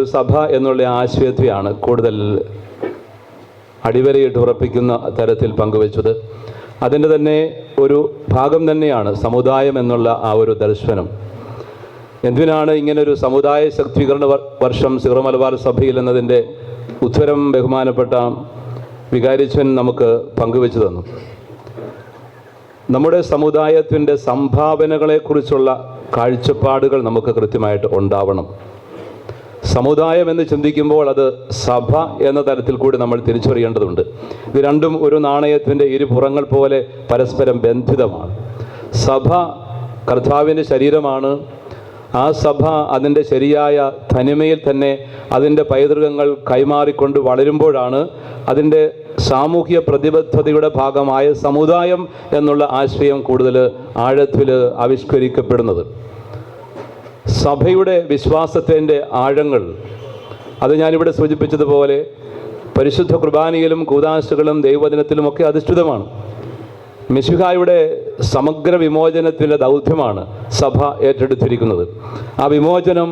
സഭ എന്നുള്ള ആശയത്തെയാണ് കൂടുതൽ അടിവരയിട്ട് ഉറപ്പിക്കുന്ന തരത്തിൽ പങ്കുവച്ചത്. അതിൻ്റെ തന്നെ ഒരു ഭാഗം തന്നെയാണ് സമുദായം എന്നുള്ള ആ ഒരു ദർശനം. എന്തിനാണ് ഇങ്ങനൊരു സമുദായ ശക്തീകരണ വർഷം സീറോ മലബാർ സഭയിൽ എന്നതിൻ്റെ ഉത്തരം ബഹുമാനപ്പെട്ട വികാരിച്ചൻ നമുക്ക് പങ്കുവച്ചു തന്നു. നമ്മുടെ സമുദായത്തിൻ്റെ സംഭാവനകളെക്കുറിച്ചുള്ള കാഴ്ചപ്പാടുകൾ നമുക്ക് കൃത്യമായിട്ട് ഉണ്ടാവണം. സമുദായം എന്ന് ചിന്തിക്കുമ്പോൾ അത് സഭ എന്ന തരത്തിൽ കൂടി നമ്മൾ തിരിച്ചറിയേണ്ടതുണ്ട്. ഇത് രണ്ടും ഒരു നാണയത്തിൻ്റെ ഇരുപുറങ്ങൾ പോലെ പരസ്പരം ബന്ധിതമാണ്. സഭ കർത്താവിൻ്റെ ശരീരമാണ്. ആ സഭ അതിൻ്റെ ശരിയായ തനിമയിൽ തന്നെ അതിൻ്റെ പൈതൃകങ്ങൾ കൈമാറിക്കൊണ്ട് വളരുമ്പോഴാണ് അതിൻ്റെ സാമൂഹ്യ പ്രതിബദ്ധതയുടെ ഭാഗമായ സമുദായം എന്നുള്ള ആശയം കൂടുതൽ ആഴത്തിൽ ആവിഷ്കരിക്കപ്പെടുന്നത്. സഭയുടെ വിശ്വാസത്തിൻ്റെ ആഴങ്ങൾ അത് ഞാനിവിടെ സൂചിപ്പിച്ചതുപോലെ പരിശുദ്ധ കുർബാനയിലും കൂദാശകളും ദൈവവചനത്തിലുമൊക്കെ അധിഷ്ഠിതമാണ്. മിശിഹായുടെ സമഗ്ര വിമോചനത്തിൻ്റെ ദൗത്യമാണ് സഭ ഏറ്റെടുത്തിരിക്കുന്നത്. ആ വിമോചനം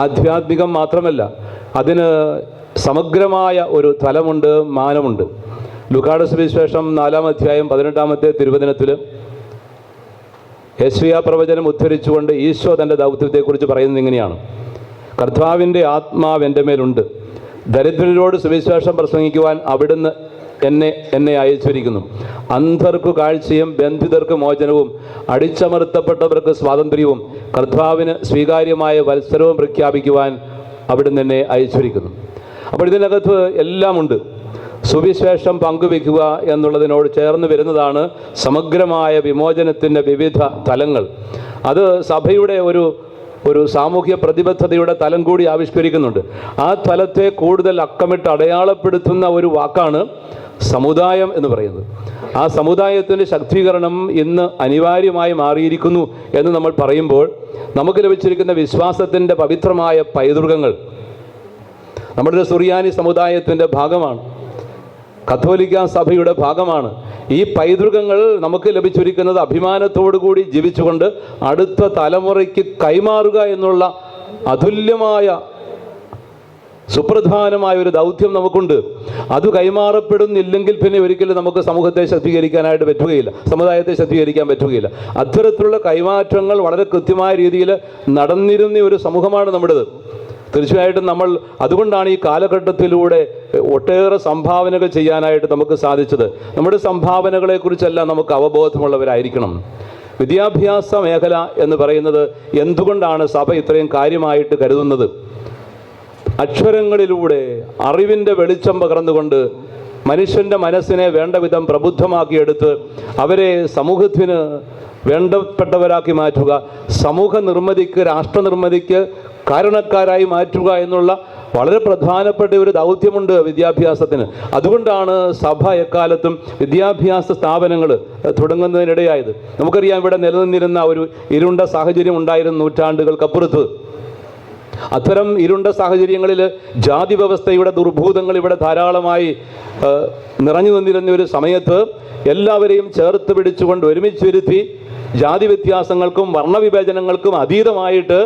ആധ്യാത്മികം മാത്രമല്ല, അതിന് സമഗ്രമായ ഒരു തലമുണ്ട്, മാനമുണ്ട്. ലൂക്കായുടെ സുവിശേഷം 4-ാം അധ്യായം 18-ാമത്തെ തിരുവചനത്തിൽ യെശയ്യാ പ്രവചനം ഉദ്ധരിച്ചുകൊണ്ട് ഈശോ തൻ്റെ ദൗത്യത്തെക്കുറിച്ച് പറയുന്നത് ഇങ്ങനെയാണ്: കർത്താവിൻ്റെ ആത്മാവ് എൻ്റെ മേലുണ്ട്, ദരിദ്രരോട് സുവിശേഷം പ്രസംഗിക്കുവാൻ അവിടുന്ന് എന്നെ അയച്ചിരിക്കുന്നു. അന്ധർക്ക് കാഴ്ചയും ബന്ധിതർക്ക് മോചനവും അടിച്ചമർത്തപ്പെട്ടവർക്ക് സ്വാതന്ത്ര്യവും കർത്താവിന് സ്വീകാര്യമായ വത്സരവും പ്രഖ്യാപിക്കുവാൻ അവിടുന്ന് എന്നെ അയച്ചിരിക്കുന്നു. അപ്പോൾ ഇതിനകത്ത് എല്ലാമുണ്ട്. സുവിശേഷം പങ്കുവയ്ക്കുക എന്നുള്ളതിനോട് ചേർന്ന് വരുന്നതാണ് സമഗ്രമായ വിമോചനത്തിൻ്റെ വിവിധ തലങ്ങൾ. അത് സഭയുടെ ഒരു സാമൂഹ്യ പ്രതിബദ്ധതയുടെ തലം കൂടി ആവിഷ്കരിക്കുന്നുണ്ട്. ആ തലത്തെ കൂടുതൽ അക്കമിട്ട് അടയാളപ്പെടുത്തുന്ന ഒരു വാക്കാണ് സമുദായം എന്ന് പറയുന്നത്. ആ സമുദായത്തിൻ്റെ ശക്തീകരണം ഇന്ന് അനിവാര്യമായി മാറിയിരിക്കുന്നു എന്ന് നമ്മൾ പറയുമ്പോൾ നമുക്ക് ലഭിച്ചിരിക്കുന്ന വിശ്വാസത്തിൻ്റെ പവിത്രമായ പൈതൃകങ്ങൾ നമ്മുടെ സുറിയാനി സമുദായത്തിൻ്റെ ഭാഗമാണ്, കത്തോലിക്ക സഭയുടെ ഭാഗമാണ്. ഈ പൈതൃകങ്ങൾ നമുക്ക് ലഭിച്ചിരിക്കുന്നത് അഭിമാനത്തോടു കൂടി ജീവിച്ചുകൊണ്ട് അടുത്ത തലമുറയ്ക്ക് കൈമാറുക എന്നുള്ള അതുല്യമായ സുപ്രധാനമായ ഒരു ദൗത്യം നമുക്കുണ്ട്. അത് കൈമാറപ്പെടുന്നില്ലെങ്കിൽ പിന്നെ ഒരിക്കലും നമുക്ക് സമൂഹത്തെ ശക്തീകരിക്കാനായിട്ട് പറ്റുകയില്ല, സമുദായത്തെ ശക്തീകരിക്കാൻ പറ്റുകയില്ല. അത്തരത്തിലുള്ള കൈമാറ്റങ്ങൾ വളരെ കൃത്യമായ രീതിയിൽ നടന്നിരുന്ന ഒരു സമൂഹമാണ് നമ്മുടേത്. തീർച്ചയായിട്ടും നമ്മൾ അതുകൊണ്ടാണ് ഈ കാലഘട്ടത്തിലൂടെ ഒട്ടേറെ സംഭാവനകൾ ചെയ്യാനായിട്ട് നമുക്ക് സാധിച്ചത്. നമ്മുടെ സംഭാവനകളെക്കുറിച്ചെല്ലാം നമുക്ക് അവബോധമുള്ളവരായിരിക്കണം. വിദ്യാഭ്യാസ മേഖല എന്ന് പറയുന്നത് എന്തുകൊണ്ടാണ് സഭ ഇത്രയും കാര്യമായിട്ട് കരുതുന്നത്? അക്ഷരങ്ങളിലൂടെ അറിവിൻ്റെ വെളിച്ചം പകർന്നുകൊണ്ട് മനുഷ്യൻ്റെ മനസ്സിനെ വേണ്ട വിധം പ്രബുദ്ധമാക്കിയെടുത്ത് അവരെ സമൂഹത്തിന് വേണ്ടപ്പെട്ടവരാക്കി മാറ്റുക, സമൂഹ നിർമ്മിതിക്ക്, രാഷ്ട്ര നിർമ്മിതിക്ക് കാരണക്കാരായി മാറ്റുക എന്നുള്ള വളരെ പ്രധാനപ്പെട്ട ഒരു ദൗത്യമുണ്ട് വിദ്യാഭ്യാസത്തിന്. അതുകൊണ്ടാണ് സഭ എക്കാലത്തും വിദ്യാഭ്യാസ സ്ഥാപനങ്ങൾ തുടങ്ങുന്നതിനിടയായത്. നമുക്കറിയാം, ഇവിടെ നിലനിന്നിരുന്ന ഒരു ഇരുണ്ട സാഹചര്യം ഉണ്ടായിരുന്നു നൂറ്റാണ്ടുകൾക്കപ്പുറത്ത്. അത്തരം ഇരുണ്ട സാഹചര്യങ്ങളിൽ ജാതി വ്യവസ്ഥയുടെ ദുർഭൂതങ്ങൾ ഇവിടെ ധാരാളമായി നിറഞ്ഞു നിന്നിരുന്ന ഒരു സമയത്ത് എല്ലാവരെയും ചേർത്ത് പിടിച്ചുകൊണ്ട് ഒരുമിച്ചിരുത്തി ജാതി വ്യത്യാസങ്ങൾക്കും വർണ്ണവിഭജനങ്ങൾക്കും അതീതമായിട്ട്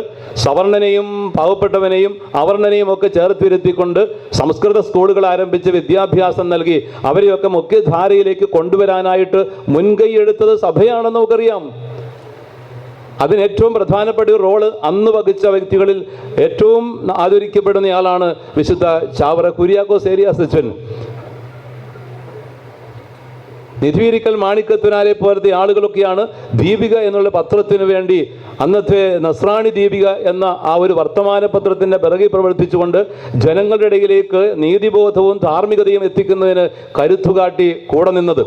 സവർണനെയും പാവപ്പെട്ടവനെയും അവർണനെയും ഒക്കെ ചേർത്തിരുത്തിക്കൊണ്ട് സംസ്കൃത സ്കൂളുകൾ ആരംഭിച്ച് വിദ്യാഭ്യാസം നൽകി അവരെയൊക്കെ മുഖ്യധാരയിലേക്ക് കൊണ്ടുവരാനായിട്ട് മുൻകൈയെടുത്തത് സഭയാണെന്ന് നമുക്കറിയാം. അതിന് ഏറ്റവും പ്രധാനപ്പെട്ട ഒരു റോള് അന്ന് വഹിച്ച വ്യക്തികളിൽ ഏറ്റവും ആദരിക്കപ്പെടുന്നയാളാണ് വിശുദ്ധ ചാവറ കുര്യാക്കോസ് ഏലിയാസ് അച്ഛൻ. നിധിവീരിക്കൽ മാണിക്കത്തിനാലെ പോലത്തെ ആളുകളൊക്കെയാണ് ദീപിക എന്നുള്ള പത്രത്തിന് വേണ്ടി അന്നത്തെ നസ്രാണി ദീപിക എന്ന ആ ഒരു വർത്തമാന പത്രത്തിൻ്റെ പിറകിൽ പ്രവർത്തിച്ചുകൊണ്ട് ജനങ്ങളുടെ ഇടയിലേക്ക് നീതിബോധവും ധാർമ്മികതയും എത്തിക്കുന്നതിന് കരുത്തുകാട്ടി കൂടെ നിന്നത്.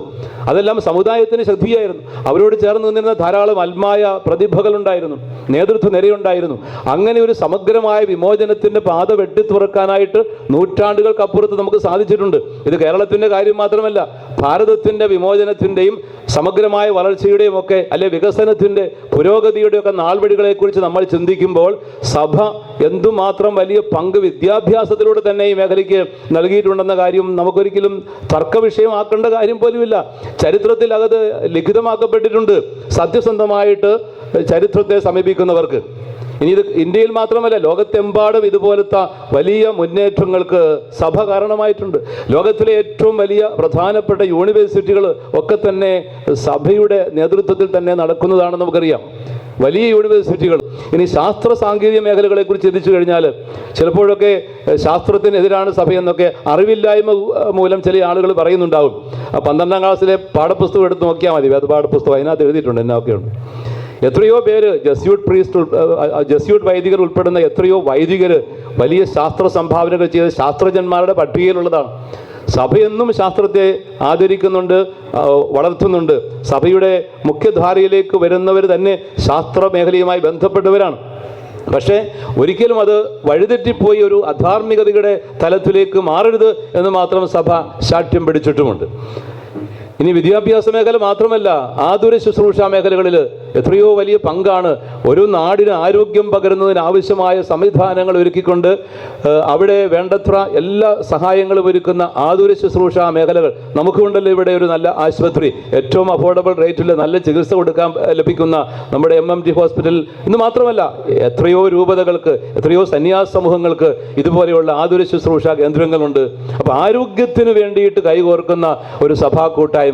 അതെല്ലാം സമുദായത്തിന് ശക്തിയായിരുന്നു. അവരോട് ചേർന്ന് നിന്നിരുന്ന ധാരാളം ആത്മായ പ്രതിഭകളുണ്ടായിരുന്നു, നേതൃത്വ നിരയുണ്ടായിരുന്നു. അങ്ങനെ ഒരു സമഗ്രമായ വിമോചനത്തിൻ്റെ പാത വെട്ടിത്തുറക്കാനായിട്ട് നൂറ്റാണ്ടുകൾക്കപ്പുറത്ത് നമുക്ക് സാധിച്ചിട്ടുണ്ട്. ഇത് കേരളത്തിൻ്റെ കാര്യം മാത്രമല്ല, ഭാരതത്തിൻ്റെ വിമോചനത്തിൻ്റെയും സമഗ്രമായ വളർച്ചയുടെയും ഒക്കെ അല്ലെ വികസനത്തിൻ്റെ പുരോഗതിയുടെയൊക്കെ നാൾവഴികളെക്കുറിച്ച് നമ്മൾ ചിന്തിക്കുമ്പോൾ സഭ എന്തുമാത്രം വലിയ പങ്ക് വിദ്യാഭ്യാസത്തിലൂടെ തന്നെ ഈ മേഖലയ്ക്ക് നൽകിയിട്ടുണ്ടെന്ന കാര്യം നമുക്കൊരിക്കലും തർക്ക വിഷയമാക്കേണ്ട കാര്യം പോലുമില്ല. ചരിത്രത്തിൽ അത് ലിഖിതമാക്കപ്പെട്ടിട്ടുണ്ട്. സത്യസന്ധമായിട്ട് ചരിത്രത്തെ സമീപിക്കുന്നവർക്ക് ഇനി ഇത് ഇന്ത്യയിൽ മാത്രമല്ല, ലോകത്തെമ്പാടും ഇതുപോലത്തെ വലിയ മുന്നേറ്റങ്ങൾക്ക് സഭ കാരണമായിട്ടുണ്ട്. ലോകത്തിലെ ഏറ്റവും വലിയ പ്രധാനപ്പെട്ട യൂണിവേഴ്സിറ്റികൾ ഒക്കെ തന്നെ സഭയുടെ നേതൃത്വത്തിൽ തന്നെ നടക്കുന്നതാണെന്ന് നമുക്കറിയാം. വലിയ യൂണിവേഴ്സിറ്റികൾ. ഇനി ശാസ്ത്ര സാങ്കേതിക മേഖലകളെ കുറിച്ച് ചിന്തിച്ചു കഴിഞ്ഞാൽ ചിലപ്പോഴൊക്കെ ശാസ്ത്രത്തിനെതിരാണ് സഭയെന്നൊക്കെ അറിവില്ലായ്മ മൂലം ചില ആളുകൾ പറയുന്നുണ്ടാവും. 12ാം ക്ലാസ്സിലെ പാഠപുസ്തകം എടുത്ത് നോക്കിയാൽ മതി, അത് പാഠപുസ്തകം അതിനകത്ത് എഴുതിയിട്ടുണ്ട് എന്നൊക്കെയുണ്ട്. എത്രയോ പേര് ജസ്യൂട്ട് വൈദികർ ഉൾപ്പെടുന്ന എത്രയോ വൈദികർ വലിയ ശാസ്ത്ര സംഭാവനകൾ ചെയ്ത ശാസ്ത്രജ്ഞന്മാരുടെ പട്ടികയിലുള്ളതാണ്. സഭയെന്നും ശാസ്ത്രത്തെ ആദരിക്കുന്നുണ്ട്, വളർത്തുന്നുണ്ട്. സഭയുടെ മുഖ്യധാരയിലേക്ക് വരുന്നവർ തന്നെ ശാസ്ത്ര മേഖലയുമായി ബന്ധപ്പെട്ടവരാണ്. പക്ഷേ ഒരിക്കലും അത് വഴിതെറ്റിപ്പോയി ഒരു അധാർമികതയുടെ തലത്തിലേക്ക് മാറരുത് എന്ന് മാത്രം സഭ ശാഠ്യം പിടിച്ചിട്ടുമുണ്ട്. ഇനി വിദ്യാഭ്യാസ മേഖല മാത്രമല്ല, ആതുര ശുശ്രൂഷ മേഖലകളിൽ എത്രയോ വലിയ പങ്കാണ്. ഒരു നാടിന് ആരോഗ്യം പകരുന്നതിന് ആവശ്യമായ സംവിധാനങ്ങൾ ഒരുക്കിക്കൊണ്ട് അവിടെ വേണ്ടത്ര എല്ലാ സഹായങ്ങളും ഒരുക്കുന്ന ആതുര ശുശ്രൂഷ മേഖലകൾ നമുക്കുണ്ടല്ലോ. ഇവിടെ ഒരു നല്ല ആശുപത്രി, ഏറ്റവും അഫോർഡബിൾ റേറ്റിൽ നല്ല ചികിത്സ കൊടുക്കാൻ ലഭിക്കുന്ന നമ്മുടെ MMT ഹോസ്പിറ്റൽ. ഇന്ന് മാത്രമല്ല, എത്രയോ രൂപതകൾക്ക്, എത്രയോ സന്യാസ സമൂഹങ്ങൾക്ക് ഇതുപോലെയുള്ള ആതുര ശുശ്രൂഷ കേന്ദ്രങ്ങളുണ്ട്. അപ്പോൾ ആരോഗ്യത്തിന് വേണ്ടിയിട്ട് കൈകോർക്കുന്ന ഒരു സഭാ കൂട്ടായ്മ,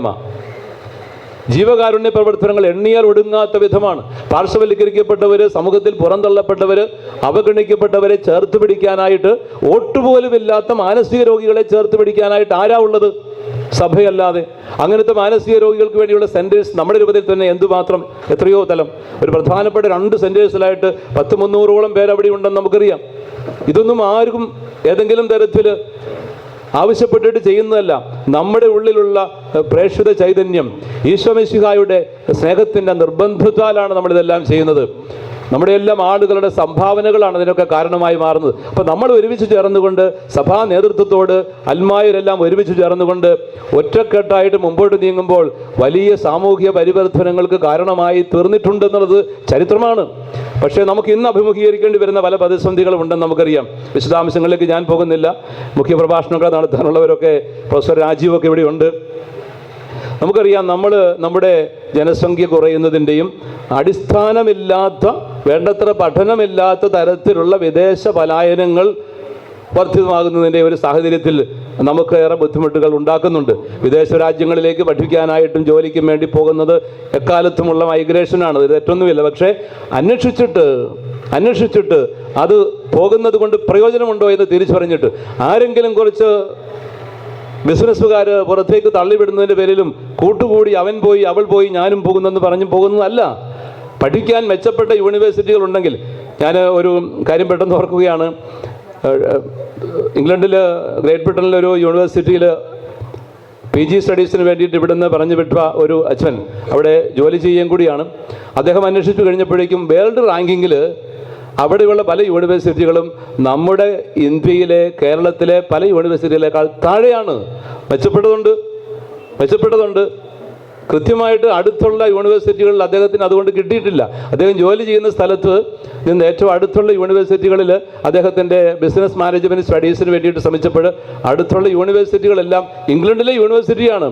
ജീവകാരുണ്യ പ്രവർത്തനങ്ങൾ എണ്ണിയാൽ ഒടുങ്ങാത്ത വിധമാണ്. പാർശ്വവൽക്കരിക്കപ്പെട്ടവർ, സമൂഹത്തിൽ പുറന്തള്ളപ്പെട്ടവർ, അവഗണിക്കപ്പെട്ടവരെ ചേർത്ത് പിടിക്കാനായിട്ട്, വോട്ടുപോലുമില്ലാത്ത മാനസിക രോഗികളെ ചേർത്ത് പിടിക്കാനായിട്ട് ആരാ ഉള്ളത്? സഭയല്ലാതെ. അങ്ങനത്തെ മാനസിക രോഗികൾക്ക് വേണ്ടിയുള്ള സെൻറ്റേഴ്സ് നമ്മുടെ രൂപത്തിൽ തന്നെ എന്തുമാത്രം, എത്രയോ തലം. ഒരു പ്രധാനപ്പെട്ട 2 സെൻറ്റേഴ്സിലായിട്ട് 100-300ഓളം പേര് അവിടെ ഉണ്ടെന്ന് നമുക്കറിയാം. ഇതൊന്നും ആർക്കും ഏതെങ്കിലും തരത്തിൽ ആവശ്യപ്പെട്ടിട്ട് ചെയ്യുന്നതല്ല. നമ്മുടെ ഉള്ളിലുള്ള പ്രേക്ഷിത ചൈതന്യം, ഈശോമിശിഹായുടെ സ്നേഹത്തിൻ്റെ നിർബന്ധത്താലാണ് നമ്മളിതെല്ലാം ചെയ്യുന്നത്. നമ്മുടെ എല്ലാം ആളുകളുടെ സംഭാവനകളാണ് അതിനൊക്കെ കാരണമായി മാറുന്നത്. അപ്പോൾ നമ്മൾ ഒരുമിച്ച് ചേർന്നുകൊണ്ട്, സഭാ നേതൃത്വത്തോട് അൽമായരെല്ലാം ഒരുമിച്ച് ചേർന്നുകൊണ്ട് ഒറ്റക്കെട്ടായിട്ട് മുമ്പോട്ട് നീങ്ങുമ്പോൾ വലിയ സാമൂഹിക പരിവർത്തനങ്ങൾക്ക് കാരണമായി തീർന്നിട്ടുണ്ടെന്നുള്ളത് ചരിത്രമാണ്. പക്ഷേ നമുക്ക് ഇന്ന് അഭിമുഖീകരിക്കേണ്ടി വരുന്ന പല പ്രതിസന്ധികളും ഉണ്ടെന്ന് നമുക്കറിയാം. വിശദാംശങ്ങളിലേക്ക് ഞാൻ പോകുന്നില്ല. മുഖ്യപ്രഭാഷണങ്ങൾ നടത്താനുള്ളവരൊക്കെ പ്രൊഫസർ രാജീവൊക്കെ ഇവിടെ ഉണ്ട്. നമുക്കറിയാം, നമ്മുടെ ജനസംഖ്യ കുറയുന്നതിൻ്റെയും അടിസ്ഥാനമില്ലാത്ത, വേണ്ടത്ര പഠനമില്ലാത്ത തരത്തിലുള്ള വിദേശ പലായനങ്ങൾ വർദ്ധിതമാകുന്നതിൻ്റെ ഒരു സാഹചര്യത്തിൽ നമുക്ക് ഏറെ ബുദ്ധിമുട്ടുകൾ ഉണ്ടാക്കുന്നുണ്ട്. വിദേശ രാജ്യങ്ങളിലേക്ക് പഠിക്കാനായിട്ടും ജോലിക്കും വേണ്ടി പോകുന്നത് എക്കാലത്തുമുള്ള മൈഗ്രേഷനാണ്, ഇത് തെറ്റൊന്നുമില്ല. പക്ഷേ അന്വേഷിച്ചിട്ട് അത് പോകുന്നത് കൊണ്ട് പ്രയോജനമുണ്ടോ എന്ന് തിരിച്ചറിഞ്ഞിട്ട്, ആരെങ്കിലും കുറച്ച് ബിസിനസ്സുകാർ പുറത്തേക്ക് തള്ളിവിടുന്നതിൻ്റെ പേരിലും കൂട്ടുകൂടി അവൻ പോയി അവൾ പോയി ഞാനും പോകുന്നെന്ന് പറഞ്ഞു പോകുന്നതല്ല. പഠിക്കാൻ മെച്ചപ്പെട്ട യൂണിവേഴ്സിറ്റികൾ ഉണ്ടെങ്കിൽ, ഞാൻ ഒരു കാര്യം പെട്ടെന്ന് ഓർക്കുകയാണ്. ഇംഗ്ലണ്ടിൽ, ഗ്രേറ്റ് ബ്രിട്ടനിലൊരു യൂണിവേഴ്സിറ്റിയിൽ PG സ്റ്റഡീസിന് വേണ്ടിയിട്ട് ഇവിടുന്ന് പറഞ്ഞു വിട്ട ഒരു അച്ഛൻ അവിടെ ജോലി ചെയ്യുകയും കൂടിയാണ്. അദ്ദേഹം അന്വേഷിച്ചു കഴിഞ്ഞപ്പോഴേക്കും വേൾഡ് റാങ്കിങ്ങിൽ അവിടെയുള്ള പല യൂണിവേഴ്സിറ്റികളും നമ്മുടെ ഇന്ത്യയിലെ, കേരളത്തിലെ പല യൂണിവേഴ്സിറ്റികളേക്കാൾ താഴെയാണ്. മെച്ചപ്പെട്ടതുണ്ട്. കൃത്യമായിട്ട് അടുത്തുള്ള യൂണിവേഴ്സിറ്റികളിൽ അദ്ദേഹത്തിന് അതുകൊണ്ട് കിട്ടിയിട്ടില്ല. അദ്ദേഹം ജോലി ചെയ്യുന്ന സ്ഥലത്ത് നിന്ന് ഏറ്റവും അടുത്തുള്ള യൂണിവേഴ്സിറ്റികളിൽ അദ്ദേഹത്തിൻ്റെ ബിസിനസ് മാനേജ്മെൻറ്റ് സ്റ്റഡീസിന് വേണ്ടിയിട്ട് ശ്രമിച്ചപ്പോൾ അടുത്തുള്ള യൂണിവേഴ്സിറ്റികളെല്ലാം ഇംഗ്ലണ്ടിലെ യൂണിവേഴ്സിറ്റിയാണ്.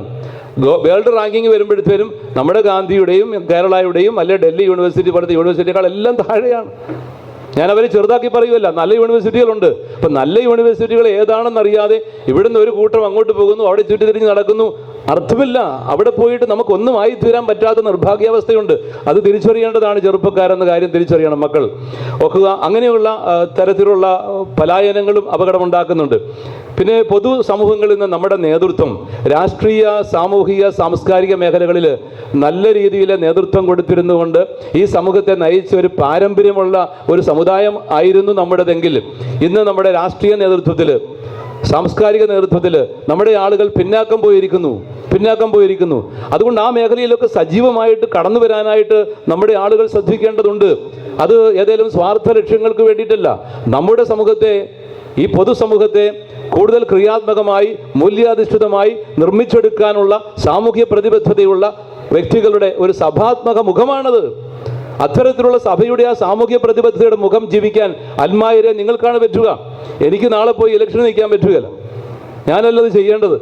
വേൾഡ് റാങ്കിങ് വരുമ്പോഴത്തേനും നമ്മുടെ ഗാന്ധിയുടെയും കേരളയുടെയും അല്ലെ ഡൽഹി യൂണിവേഴ്സിറ്റി പോലത്തെ യൂണിവേഴ്സിറ്റികളെല്ലാം താഴെയാണ്. ഞാൻ അവരെ ചെറുതാക്കി പറയുമല്ല, നല്ല യൂണിവേഴ്സിറ്റികളുണ്ട്. അപ്പം നല്ല യൂണിവേഴ്സിറ്റികൾ ഏതാണെന്നറിയാതെ ഇവിടുന്ന് ഒരു കൂട്ടം അങ്ങോട്ട് പോകുന്നു, അവിടെ ചുറ്റിത്തിരിഞ്ഞ് നടക്കുന്നു. അർത്ഥമില്ല. അവിടെ പോയിട്ട് നമുക്കൊന്നും ആയിത്തീരാൻ പറ്റാത്ത നിർഭാഗ്യാവസ്ഥയുണ്ട്. അത് തിരിച്ചറിയേണ്ടതാണ് ചെറുപ്പക്കാരെന്ന കാര്യം തിരിച്ചറിയണം മക്കൾ. ഓക്കുക, അങ്ങനെയുള്ള തരത്തിലുള്ള പലായനങ്ങളും അപകടമുണ്ടാക്കുന്നുണ്ട്. പിന്നെ പൊതു സമൂഹങ്ങളിൽ നിന്ന് നമ്മുടെ നേതൃത്വം രാഷ്ട്രീയ, സാമൂഹിക, സാംസ്കാരിക മേഖലകളിൽ നല്ല രീതിയിൽ നേതൃത്വം കൊടുത്തിരുന്നുകൊണ്ട് ഈ സമൂഹത്തെ നയിച്ച ഒരു പാരമ്പര്യമുള്ള ഒരു സമുദായം ആയിരുന്നു നമ്മുടേതെങ്കിൽ, ഇന്ന് നമ്മുടെ രാഷ്ട്രീയ നേതൃത്വത്തിൽ, സാംസ്കാരിക നേതൃത്വത്തിൽ നമ്മുടെ ആളുകൾ പിന്നാക്കം പോയിരിക്കുന്നു. അതുകൊണ്ട് ആ മേഖലയിലൊക്കെ സജീവമായിട്ട് കടന്നു വരാനായിട്ട് നമ്മുടെ ആളുകൾ ശ്രദ്ധിക്കേണ്ടതുണ്ട്. അത് ഏതെങ്കിലും സ്വാർത്ഥ ലക്ഷ്യങ്ങൾക്ക് വേണ്ടിയിട്ടല്ല. നമ്മുടെ സമൂഹത്തെ, ഈ പൊതുസമൂഹത്തെ കൂടുതൽ ക്രിയാത്മകമായി, മൂല്യാധിഷ്ഠിതമായി നിർമ്മിച്ചെടുക്കാനുള്ള സാമൂഹ്യ പ്രതിബദ്ധതയുള്ള വ്യക്തികളുടെ ഒരു സഭാത്മക മുഖമാണത്. അത്തരത്തിലുള്ള സഭയുടെ ആ സാമൂഹ്യ പ്രതിബദ്ധതയുടെ മുഖം ജീവിക്കാൻ അൽമായരെ നിങ്ങൾക്കാണ് പറ്റുക. എനിക്ക് നാളെ പോയി ഇലക്ഷൻ നിൽക്കാൻ പറ്റുകയില്ല. ഞാനല്ലത് ചെയ്യേണ്ടത്.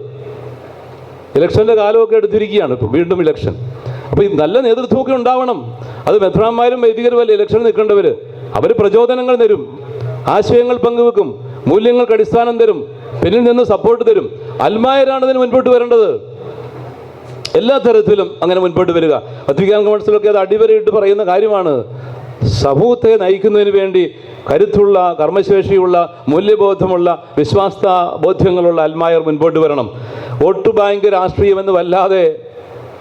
ഇലക്ഷൻ്റെ കാലമൊക്കെ എടുത്തിരിക്കുകയാണ് ഇപ്പോൾ, വീണ്ടും ഇലക്ഷൻ. അപ്പോൾ ഈ നല്ല നേതൃത്വമൊക്കെ ഉണ്ടാവണം. അത് മെത്രാന്മാരും വൈദികരും അല്ല ഇലക്ഷൻ നിൽക്കേണ്ടവർ. അവർ പ്രചോദനങ്ങൾ തരും, ആശയങ്ങൾ പങ്കുവെക്കും, മൂല്യങ്ങൾക്ക് അടിസ്ഥാനം തരും, പിന്നിൽ നിന്ന് സപ്പോർട്ട് തരും. അൽമായരാണ് ഇതിന് മുൻപോട്ട് വരേണ്ടത്. എല്ലാ തരത്തിലും അങ്ങനെ മുൻപോട്ട് വരിക. വത്തിക്കാൻ കൗൺസിലൊക്കെ അത് അടിവരയിട്ട് പറയുന്ന കാര്യമാണ്. സമൂഹത്തെ നയിക്കുന്നതിന് വേണ്ടി കരുത്തുള്ള, കർമ്മശേഷിയുള്ള, മൂല്യബോധമുള്ള, വിശ്വാസ ബോധ്യങ്ങളുള്ള അൽമായർ മുൻപോട്ട് വരണം. വോട്ട് ബാങ്ക് രാഷ്ട്രീയമെന്ന് വല്ലാതെ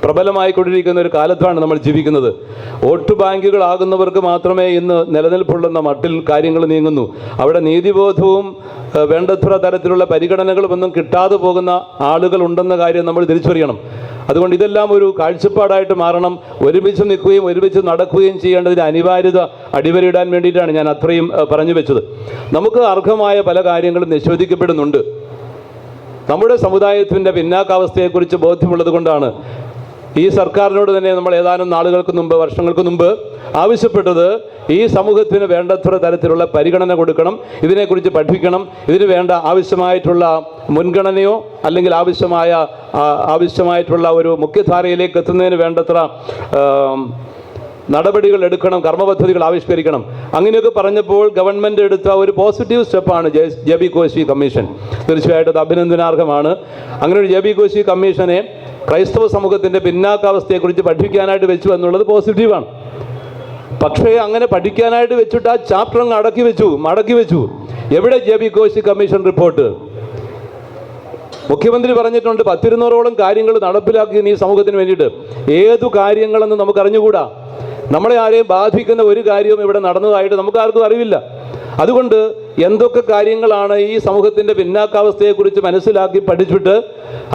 പ്രബലമായിക്കൊണ്ടിരിക്കുന്ന ഒരു കാലത്താണ് നമ്മൾ ജീവിക്കുന്നത്. വോട്ട് ബാങ്കുകളാകുന്നവർക്ക് മാത്രമേ ഇന്ന് നിലനിൽപ്പുള്ളെന്ന മട്ടിൽ കാര്യങ്ങൾ നീങ്ങുന്നു. അവിടെ നീതിബോധവും വേണ്ടത്ര തരത്തിലുള്ള പരിഗണനകളുമൊന്നും കിട്ടാതെ പോകുന്ന ആളുകൾ ഉണ്ടെന്ന കാര്യം നമ്മൾ തിരിച്ചറിയണം. അതുകൊണ്ട് ഇതെല്ലാം ഒരു കാഴ്ചപ്പാടായിട്ട് മാറണം. ഒരുമിച്ച് നിൽക്കുകയും ഒരുമിച്ച് നടക്കുകയും ചെയ്യേണ്ടതിൻ്റെ അനിവാര്യത അടിവരയിടാൻ വേണ്ടിയിട്ടാണ് ഞാൻ അത്രയും പറഞ്ഞു വെച്ചത്. നമുക്ക് അർഹമായ പല കാര്യങ്ങളും നിഷേധിക്കപ്പെടുന്നുണ്ട്. നമ്മുടെ സമുദായത്തിൻ്റെ പിന്നാക്കാവസ്ഥയെക്കുറിച്ച് ബോധ്യമുള്ളത് കൊണ്ടാണ് ഈ സർക്കാരിനോട് തന്നെ നമ്മൾ ഏതാനും നാളുകൾക്ക് മുമ്പ്, വർഷങ്ങൾക്ക് മുമ്പ് ആവശ്യപ്പെട്ടത് ഈ സമൂഹത്തിന് വേണ്ടത്ര തരത്തിലുള്ള പരിഗണന കൊടുക്കണം, ഇതിനെക്കുറിച്ച് പഠിക്കണം, ഇതിന് വേണ്ട ആവശ്യമായിട്ടുള്ള മുൻഗണനയോ അല്ലെങ്കിൽ ആവശ്യമായിട്ടുള്ള ഒരു മുഖ്യധാരയിലേക്ക് എത്തുന്നതിന് വേണ്ടത്ര നടപടികൾ എടുക്കണം, കർമ്മപദ്ധതികൾ ആവിഷ്കരിക്കണം. അങ്ങനെയൊക്കെ പറഞ്ഞപ്പോൾ ഗവൺമെൻറ് എടുത്ത ഒരു പോസിറ്റീവ് സ്റ്റെപ്പാണ് ജെ.ബി. കോശി കമ്മീഷൻ. തീർച്ചയായിട്ടും അത് അഭിനന്ദനാർഹമാണ്. അങ്ങനെ ഒരു ജെ.ബി. കോശി കമ്മീഷനെ ക്രൈസ്തവ സമൂഹത്തിൻ്റെ പിന്നാക്കാവസ്ഥയെക്കുറിച്ച് പഠിക്കാനായിട്ട് വെച്ചു എന്നുള്ളത് പോസിറ്റീവാണ്. പക്ഷേ അങ്ങനെ പഠിക്കാനായിട്ട് വെച്ചിട്ട് ആ ചാപ്റ്റർ അങ്ങ് മടക്കി വെച്ചു. എവിടെ ജെ.ബി. Koshy commission report? മുഖ്യമന്ത്രി പറഞ്ഞിട്ടുണ്ട് 100-200ഓളം കാര്യങ്ങൾ നടപ്പിലാക്കി ഈ സമൂഹത്തിന് വേണ്ടിയിട്ട്. ഏതു കാര്യങ്ങളെന്ന് നമുക്ക് അറിഞ്ഞുകൂടാ. നമ്മളെ ആരെയും ബാധിക്കുന്ന ഒരു കാര്യവും ഇവിടെ നടന്നതായിട്ട് നമുക്കാർക്കും അറിവില്ല. അതുകൊണ്ട് എന്തൊക്കെ കാര്യങ്ങളാണ് ഈ സമൂഹത്തിൻ്റെ പിന്നാക്കാവസ്ഥയെക്കുറിച്ച് മനസ്സിലാക്കി പഠിച്ചിട്ട്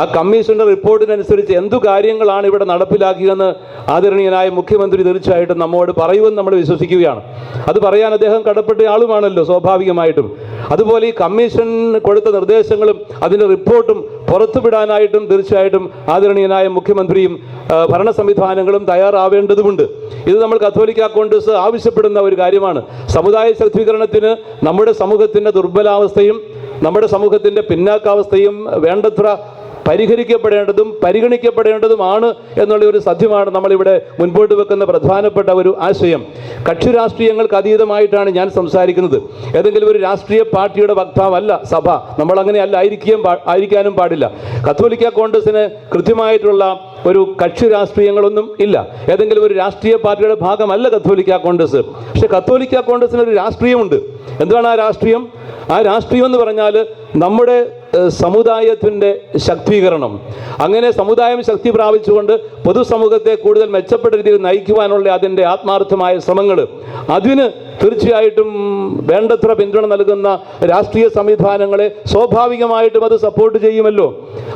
ആ കമ്മീഷൻ്റെ റിപ്പോർട്ടിനനുസരിച്ച് എന്തു കാര്യങ്ങളാണ് ഇവിടെ നടപ്പിലാക്കിയെന്ന് ആദരണീയനായ മുഖ്യമന്ത്രി തീർച്ചയായിട്ടും നമ്മോട് പറയുമെന്ന് നമ്മൾ വിശ്വസിക്കുകയാണ്. അത് പറയാൻ അദ്ദേഹം കടപ്പെട്ട ആളുമാണല്ലോ സ്വാഭാവികമായിട്ടും. അതുപോലെ ഈ കമ്മീഷൻ കൊടുത്ത നിർദ്ദേശങ്ങളും അതിൻ്റെ റിപ്പോർട്ടും പുറത്തുവിടാനായിട്ടും തീർച്ചയായിട്ടും ആദരണീയനായ മുഖ്യമന്ത്രിയും ഭരണ സംവിധാനങ്ങളും തയ്യാറാവേണ്ടതുണ്ട്. ഇത് നമ്മൾ കത്തോലിക്ക കോൺഗ്രസ് ആവശ്യപ്പെടുന്ന ഒരു കാര്യമാണ്. സമുദായ ശാക്തീകരണത്തിന് നമ്മുടെ സമൂഹത്തിൻ്റെ ദുർബലാവസ്ഥയും നമ്മുടെ സമൂഹത്തിൻ്റെ പിന്നാക്കാവസ്ഥയും വേണ്ടത്ര പരിഹരിക്കപ്പെടേണ്ടതും പരിഗണിക്കപ്പെടേണ്ടതുമാണ് എന്നുള്ള ഒരു സത്യമാണ് നമ്മളിവിടെ മുൻപോട്ട് വെക്കുന്ന പ്രധാനപ്പെട്ട ഒരു ആശയം. കക്ഷി രാഷ്ട്രീയങ്ങൾക്ക് അതീതമായിട്ടാണ് ഞാൻ സംസാരിക്കുന്നത്. ഏതെങ്കിലും ഒരു രാഷ്ട്രീയ പാർട്ടിയുടെ വക്താവല്ല സഭ. നമ്മളങ്ങനെ ആയിരിക്കാനും പാടില്ല. കത്തോലിക്ക കോൺഗ്രസിന് കൃത്യമായിട്ടുള്ള ഒരു കക്ഷി രാഷ്ട്രീയങ്ങളൊന്നും ഇല്ല. ഏതെങ്കിലും ഒരു രാഷ്ട്രീയ പാർട്ടിയുടെ ഭാഗമല്ല കത്തോലിക്ക കോൺഗ്രസ്. പക്ഷെ കത്തോലിക്ക കോൺഗ്രസിനൊരു രാഷ്ട്രീയമുണ്ട്. എന്താണ് ആ രാഷ്ട്രീയം? ആ രാഷ്ട്രീയം എന്ന് പറഞ്ഞാൽ നമ്മുടെ സമുദായത്തിൻ്റെ ശക്തീകരണം. അങ്ങനെ സമുദായം ശക്തി പ്രാപിച്ചുകൊണ്ട് പൊതുസമൂഹത്തെ കൂടുതൽ മെച്ചപ്പെട്ട രീതിയിൽ നയിക്കുവാനുള്ള അതിൻ്റെ ആത്മാർത്ഥമായ ശ്രമങ്ങൾ, അതിന് തീർച്ചയായിട്ടും വേണ്ടത്ര പിന്തുണ നൽകുന്ന രാഷ്ട്രീയ സംവിധാനങ്ങളെ സ്വാഭാവികമായിട്ടും അത് സപ്പോർട്ട് ചെയ്യുമല്ലോ.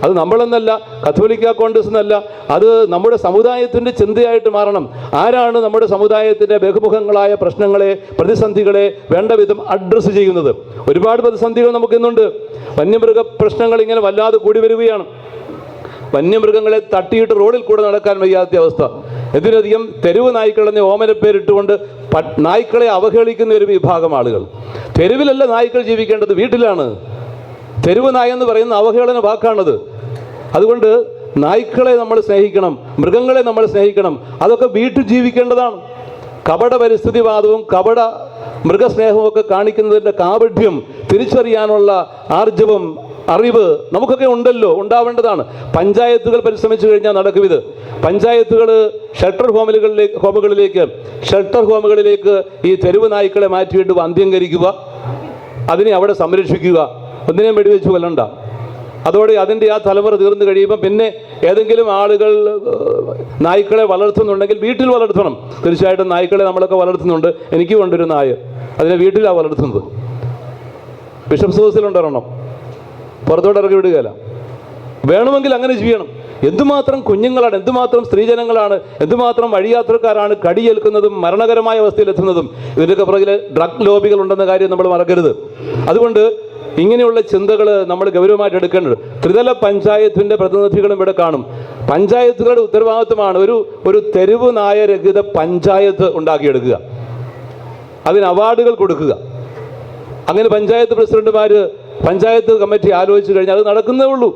അത് നമ്മളെന്നല്ല, കത്തോലിക്ക കോൺഗ്രസ് എന്നല്ല, അത് നമ്മുടെ സമുദായത്തിൻ്റെ ചിന്തയായിട്ട് മാറണം. ആരാണ് നമ്മുടെ സമുദായത്തിൻ്റെ ബഹുമുഖങ്ങളായ പ്രശ്നങ്ങളെ, പ്രതിസന്ധികളെ വേണ്ട വിധം അഡ്രസ്സ് ചെയ്യുന്നത്? ഒരുപാട് പ്രതിസന്ധികൾ നമുക്കിന്നുണ്ട്. വന്യമൃഗ പ്രശ്നങ്ങൾ ഇങ്ങനെ വല്ലാതെ കൂടി വരികയാണ്. വന്യമൃഗങ്ങളെ തട്ടിയിട്ട് റോഡിൽ കൂടെ നടക്കാൻ വയ്യാത്ത അവസ്ഥ. ഇതിലധികം തെരുവ് നായ്ക്കളെന്ന് ഓമനപ്പേരിട്ടുകൊണ്ട് നായ്ക്കളെ അവഹേളിക്കുന്ന ഒരു വിഭാഗം ആളുകൾ. തെരുവിലല്ല നായ്ക്കൾ ജീവിക്കേണ്ടത്, വീട്ടിലാണ്. തെരുവ് നായ എന്ന് പറയുന്ന അവഹേളന വാക്കാണത്. അതുകൊണ്ട് നായ്ക്കളെ നമ്മൾ സ്നേഹിക്കണം, മൃഗങ്ങളെ നമ്മൾ സ്നേഹിക്കണം. അതൊക്കെ വീട്ടിൽ ജീവിക്കേണ്ടതാണ്. കപട പരിസ്ഥിതിവാദവും കപട മൃഗസ്നേഹവും ഒക്കെ കാണിക്കുന്നതിൻ്റെ കാപഢ്യം തിരിച്ചറിയാനുള്ള ആർജവം, അറിവ് നമുക്കൊക്കെ ഉണ്ടല്ലോ, ഉണ്ടാവേണ്ടതാണ്. പഞ്ചായത്തുകൾ പരിശ്രമിച്ചു കഴിഞ്ഞാൽ നടക്കും ഇത്. പഞ്ചായത്തുകൾ ഷെൽട്ടർ ഹോമുകളിലേക്ക് ഈ തെരുവ് നായ്ക്കളെ മാറ്റിയിട്ട് വന്ധ്യംകരിക്കുക, അതിനെ അവിടെ സംരക്ഷിക്കുക. ഒന്നിനെയും വെടിവെച്ച് കൊല്ലണ്ട. അതോടെ അതിൻ്റെ ആ തലമുറ തീർന്നു കഴിയുമ്പോൾ പിന്നെ ഏതെങ്കിലും ആളുകൾ നായ്ക്കളെ വളർത്തുന്നുണ്ടെങ്കിൽ വീട്ടിൽ വളർത്തണം. തീർച്ചയായിട്ടും നായ്ക്കളെ നമ്മളൊക്കെ വളർത്തുന്നുണ്ട്. എനിക്ക് കൊണ്ടൊരു നായ, അതിനെ വീട്ടിലാണ് വളർത്തുന്നത്. ബിഷപ്സ് ഹൗസിലുണ്ടൊരെണ്ണം, പുറത്തോട്ട് ഇറക്കി വിടുകയില്ല. വേണമെങ്കിൽ അങ്ങനെ ചെയ്യണം. എന്തുമാത്രം കുഞ്ഞുങ്ങളാണ്, എന്തുമാത്രം സ്ത്രീജനങ്ങളാണ്, എന്തുമാത്രം വഴിയാത്രക്കാരാണ് കടിയേൽക്കുന്നതും മരണകരമായ അവസ്ഥയിലെത്തുന്നതും. ഇതിൻ്റെയൊക്കെ പുറകിൽ ഡ്രഗ് ലോബികൾ ഉണ്ടെന്ന കാര്യം നമ്മൾ മറക്കരുത്. അതുകൊണ്ട് ഇങ്ങനെയുള്ള ചിന്തകൾ നമ്മൾ ഗൗരവമായിട്ട് എടുക്കേണ്ടത്. ത്രിതല പഞ്ചായത്തിൻ്റെ പ്രതിനിധികളും ഇവിടെ കാണും. പഞ്ചായത്തുകളുടെ ഉത്തരവാദിത്വമാണ് ഒരു തെരുവ് നായരഹിത പഞ്ചായത്ത് ഉണ്ടാക്കിയെടുക്കുക, അതിന് അവാർഡുകൾ കൊടുക്കുക. അങ്ങനെ പഞ്ചായത്ത് പ്രസിഡന്റുമാർ, പഞ്ചായത്ത് കമ്മിറ്റി ആലോചിച്ച് കഴിഞ്ഞാൽ അത് നടക്കുന്നേ ഉള്ളൂ.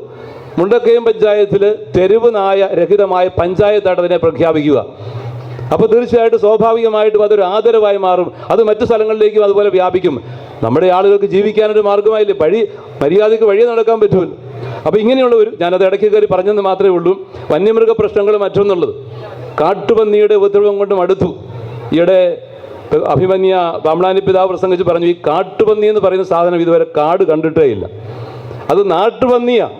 മുണ്ടക്കയം പഞ്ചായത്തിൽ തെരുവ് നായ രഹിതമായ പഞ്ചായത്തായിട്ട് അതിനെ പ്രഖ്യാപിക്കുക. അപ്പോൾ തീർച്ചയായിട്ടും സ്വാഭാവികമായിട്ടും അതൊരു ആദരവായി മാറും. അത് മറ്റു സ്ഥലങ്ങളിലേക്കും അതുപോലെ വ്യാപിക്കും. നമ്മുടെ ആളുകൾക്ക് ജീവിക്കാനൊരു മാർഗമായില്ലേ, മര്യാദയ്ക്ക് വഴി നടക്കാൻ പറ്റുമല്ലോ. അപ്പോൾ ഇങ്ങനെയുള്ള ഞാനത് ഇടയ്ക്ക് കയറി പറഞ്ഞെന്ന് മാത്രമേ ഉള്ളൂ. വന്യമൃഗ പ്രശ്നങ്ങൾ മറ്റൊന്നുള്ളത്, കാട്ടുപന്നിയുടെ ഉപദ്രവം കൊണ്ട് മടുത്തു. ഈയിടെ അഭിമന്യ പാമ്പ്ളാനി പിതാവ് പ്രസംഗിച്ച് പറഞ്ഞു, ഈ കാട്ടുപന്നി എന്ന് പറയുന്ന സാധനം ഇതുവരെ കാട് കണ്ടിട്ടേ ഇല്ല. അത് നാട്ടുപന്നിയാണ്.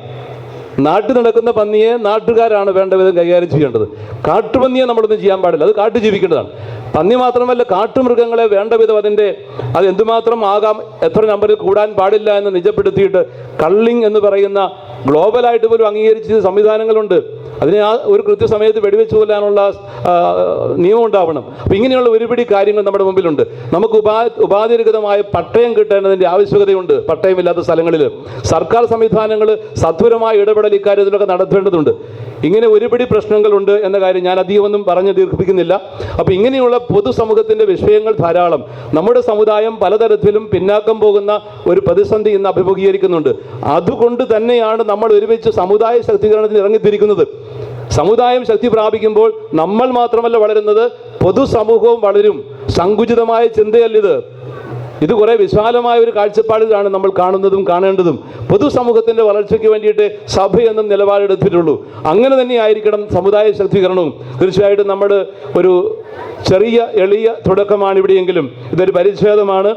നാട്ടിൽ നടക്കുന്ന പന്നിയെ നാട്ടുകാരാണ് വേണ്ട വിധം കൈകാര്യം ചെയ്യേണ്ടത്. കാട്ടുപന്നിയെ നമ്മളൊന്നും ചെയ്യാൻ പാടില്ല, അത് കാട്ടു ജീവിക്കേണ്ടതാണ്. പന്നി മാത്രമല്ല, കാട്ടുമൃഗങ്ങളെ വേണ്ട വിധം അത് എന്തുമാത്രം ആകാം, എത്ര നമ്പറിൽ കൂടാൻ പാടില്ല എന്ന് നിജപ്പെടുത്തിയിട്ട് കള്ളിങ് എന്ന് പറയുന്ന ഗ്ലോബലായിട്ട് പോലും അംഗീകരിച്ച സംവിധാനങ്ങളുണ്ട്. അതിനെ ഒരു കൃത്യസമയത്ത് വെടിവെച്ച് കൊല്ലാനുള്ള നിയമം ഉണ്ടാവണം. അപ്പോൾ ഇങ്ങനെയുള്ള ഒരുപിടി കാര്യങ്ങൾ നമ്മുടെ മുമ്പിലുണ്ട്. നമുക്ക് ഉപാധിരഹിതമായ പട്ടയം കിട്ടേണ്ടതിൻ്റെ ആവശ്യകതയുണ്ട്. പട്ടയമില്ലാത്ത സ്ഥലങ്ങളിൽ സർക്കാർ സംവിധാനങ്ങൾ സത്വരമായ ഇടപെടൽ ഇക്കാര്യത്തിലൊക്കെ നടത്തേണ്ടതുണ്ട്. ഇങ്ങനെ ഒരുപിടി പ്രശ്നങ്ങളുണ്ട് എന്ന കാര്യം ഞാൻ അധികമൊന്നും പറഞ്ഞ് ദീർഘിപ്പിക്കുന്നില്ല. അപ്പോൾ ഇങ്ങനെയുള്ള പൊതുസമൂഹത്തിൻ്റെ വിഷയങ്ങൾ ധാരാളം. നമ്മുടെ സമുദായം പലതരത്തിലും പിന്നാക്കം പോകുന്ന ഒരു പ്രതിസന്ധി ഇന്ന് അഭിമുഖീകരിക്കുന്നുണ്ട്. അതുകൊണ്ട് തന്നെയാണ് നമ്മൾ ഒരുമിച്ച് സമുദായ ശാക്തീകരണത്തിന് ഇറങ്ങിത്തിരിക്കുന്നത്. സമുദായം ശക്തി പ്രാപിക്കുമ്പോൾ നമ്മൾ മാത്രമല്ല വളരുന്നത്, പൊതുസമൂഹവും വളരും. സങ്കുചിതമായ ചിന്തയല്ലിത്. ഇത് കുറേ വിശാലമായ ഒരു കാഴ്ചപ്പാടിലാണ് നമ്മൾ കാണുന്നതും കാണേണ്ടതും. പൊതുസമൂഹത്തിൻ്റെ വളർച്ചയ്ക്ക് വേണ്ടിയിട്ട് സഭയെന്നും നിലപാടെടുത്തിട്ടുള്ളൂ. അങ്ങനെ തന്നെയായിരിക്കണം സമുദായ ശാക്തീകരണവും. തീർച്ചയായിട്ടും നമ്മൾ ഒരു ചെറിയ എളിയ തുടക്കമാണ് ഇവിടെയെങ്കിലും. ഇതൊരു പരിച്ഛേദമാണ്.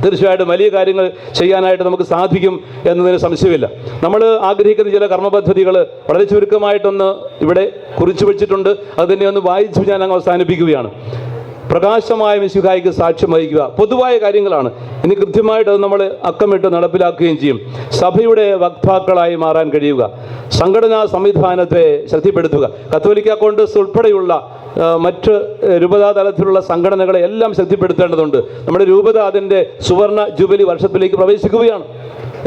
തീർച്ചയായിട്ടും വലിയ കാര്യങ്ങൾ ചെയ്യാനായിട്ട് നമുക്ക് സാധിക്കും എന്നതിന് സംശയമില്ല. നമ്മൾ ആഗ്രഹിക്കുന്ന ചില കർമ്മപദ്ധതികൾ വളരെ ചുരുക്കമായിട്ടൊന്ന് ഇവിടെ കുറിച്ചു വച്ചിട്ടുണ്ട്. അത് തന്നെ ഒന്ന് വായിച്ചു ഞാൻ അങ്ങ് അവസാനിപ്പിക്കുകയാണ്. പ്രകാശമായ മിശിഹായ്ക്ക് സാക്ഷ്യം വഹിക്കുക, പൊതുവായ കാര്യങ്ങളാണ്. ഇനി കൃത്യമായിട്ട് അത് നമ്മൾ അക്കമിട്ട് നടപ്പിലാക്കുകയും ചെയ്യും. സഭയുടെ വക്താക്കളായി മാറാൻ കഴിയുക, സംഘടനാ സംവിധാനത്തെ ശക്തിപ്പെടുത്തുക. കത്തോലിക്ക കോൺഗ്രസ് ഉൾപ്പെടെയുള്ള മറ്റ് രൂപതാ തലത്തിലുള്ള സംഘടനകളെ എല്ലാം ശക്തിപ്പെടുത്തേണ്ടതുണ്ട്. നമ്മുടെ രൂപത അതിൻ്റെ സുവർണ ജൂബിലി വർഷത്തിലേക്ക് പ്രവേശിക്കുകയാണ്.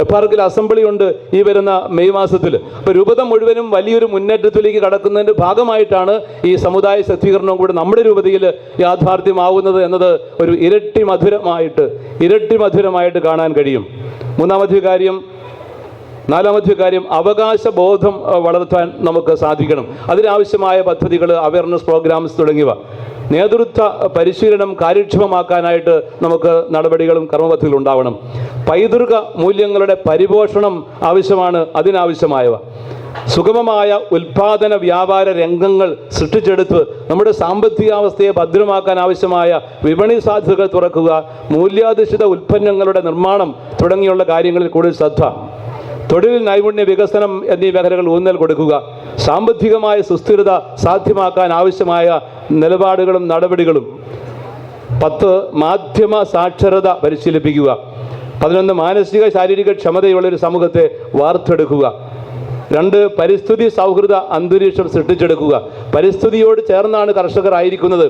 എപ്പാർക്കിൽ അസംബ്ലി ഉണ്ട് ഈ വരുന്ന മെയ് മാസത്തിൽ. അപ്പോൾ രൂപത മുഴുവനും വലിയൊരു മുന്നേറ്റത്തിലേക്ക് കടക്കുന്നതിൻ്റെ ഭാഗമായിട്ടാണ് ഈ സമുദായ ശക്തീകരണവും കൂടെ നമ്മുടെ രൂപതയിൽ യാഥാർത്ഥ്യമാവുന്നത് എന്നത് ഒരു ഇരട്ടി മധുരമായിട്ട് കാണാൻ കഴിയും. നാലാമത്തെ കാര്യം അവകാശബോധം വളർത്താൻ നമുക്ക് സാധിക്കണം. അതിനാവശ്യമായ പദ്ധതികൾ, അവയർനെസ് പ്രോഗ്രാംസ് തുടങ്ങിയവ, നേതൃത്വ പരിശീലനം കാര്യക്ഷമമാക്കാനായിട്ട് നമുക്ക് നടപടികളും കർമ്മപദ്ധതികളും ഉണ്ടാവണം. പൈതൃക മൂല്യങ്ങളുടെ പരിപോഷണം ആവശ്യമാണ്. അതിനാവശ്യമായവ സുഗമമായ ഉൽപാദന വ്യാപാര രംഗങ്ങൾ സൃഷ്ടിച്ചെടുത്ത് നമ്മുടെ സാമ്പത്തികാവസ്ഥയെ ഭദ്രമാക്കാൻ ആവശ്യമായ വിപണി സാധ്യതകൾ തുറക്കുക, മൂല്യാധിഷ്ഠിത ഉൽപ്പന്നങ്ങളുടെ നിർമ്മാണം തുടങ്ങിയുള്ള കാര്യങ്ങളിൽ കൂടുതൽ ശ്രദ്ധ, തൊഴിൽ നൈപുണ്യ വികസനം എന്നീ മേഖലകൾ ഊന്നൽ കൊടുക്കുക, സാമ്പത്തികമായ സുസ്ഥിരത സാധ്യമാക്കാൻ ആവശ്യമായ നിലപാടുകളും നടപടികളും. 10 മാധ്യമ സാക്ഷരത പരിശീലിപ്പിക്കുക. 11 മാനസിക ശാരീരിക ക്ഷമതയുള്ളൊരു സമൂഹത്തെ വാർത്തെടുക്കുക. 2 പരിസ്ഥിതി സൗഹൃദ അന്തരീക്ഷം സൃഷ്ടിച്ചെടുക്കുക. പരിസ്ഥിതിയോട് ചേർന്നാണ് കർഷകർ ആയിരിക്കുന്നത്.